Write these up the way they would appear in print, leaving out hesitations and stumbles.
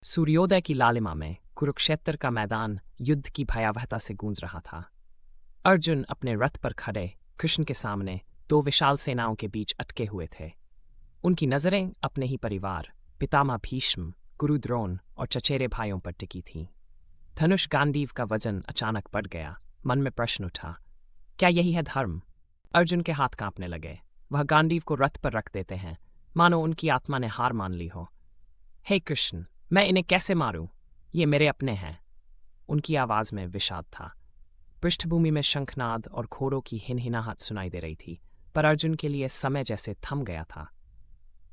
सूर्योदय की लालिमा में कुरुक्षेत्र का मैदान युद्ध की भयावहता से गूंज रहा था। अर्जुन अपने रथ पर खड़े कृष्ण के सामने दो विशाल सेनाओं के बीच अटके हुए थे। उनकी नजरें अपने ही परिवार, पितामह भीष्म, गुरु द्रोण और चचेरे भाइयों पर टिकी थीं। धनुष गांडीव का वजन अचानक बढ़ गया। मन में प्रश्न उठा, क्या यही है धर्म? अर्जुन के हाथ कांपने लगे। वह गांडीव को रथ पर रख देते हैं, मानो उनकी आत्मा ने हार मान ली हो। हे कृष्ण, मैं इन्हें कैसे मारूं? ये मेरे अपने हैं। उनकी आवाज में विषाद था। पृष्ठभूमि में शंखनाद और घोड़ों की हिनहिनाहट सुनाई दे रही थी, पर अर्जुन के लिए समय जैसे थम गया था।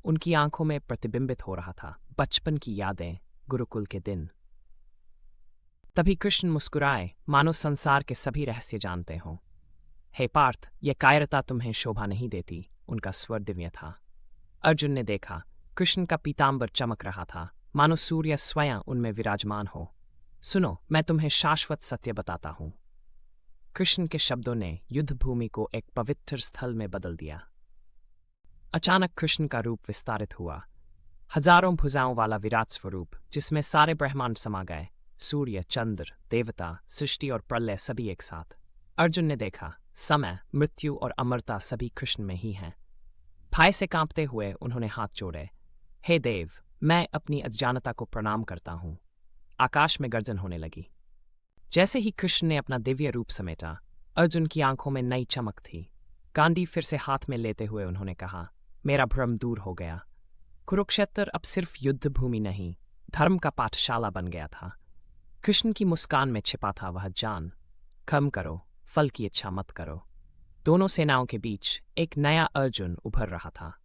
उनकी आंखों में प्रतिबिंबित हो रहा था बचपन की यादें, गुरुकुल के दिन। तभी कृष्ण मुस्कुराए, मानो संसार के सभी रहस्य जानते हों। हे पार्थ, यह कायरता तुम्हें शोभा नहीं देती। उनका स्वर दिव्य था। अर्जुन ने देखा, कृष्ण का पीतांबर चमक रहा था, मानो सूर्य स्वयं उनमें विराजमान हो। सुनो, मैं तुम्हें शाश्वत सत्य बताता हूं। कृष्ण के शब्दों ने युद्ध भूमि को एक पवित्र स्थल में बदल दिया। अचानक कृष्ण का रूप विस्तारित हुआ, हजारों भुजाओं वाला विराट स्वरूप जिसमें सारे ब्रह्मांड समा गए। सूर्य, चंद्र, देवता, सृष्टि और प्रलय सभी एक साथ। अर्जुन ने देखा, समय, मृत्यु और अमरता सभी कृष्ण में ही हैं। भय से कांपते हुए उन्होंने हाथ जोड़े। हे देव, मैं अपनी अज्ञानता को प्रणाम करता हूं। आकाश में गर्जन होने लगी। जैसे ही कृष्ण ने अपना दिव्य रूप समेटा, अर्जुन की आंखों में नई चमक थी। गांडी फिर से हाथ में लेते हुए उन्होंने कहा, मेरा भ्रम दूर हो गया। कुरुक्षेत्र अब सिर्फ युद्ध भूमि नहीं, धर्म का पाठशाला बन गया था। कृष्ण की मुस्कान में छिपा था वह जान, कर्म करो, फल की इच्छा मत करो। दोनों सेनाओं के बीच एक नया अर्जुन उभर रहा था।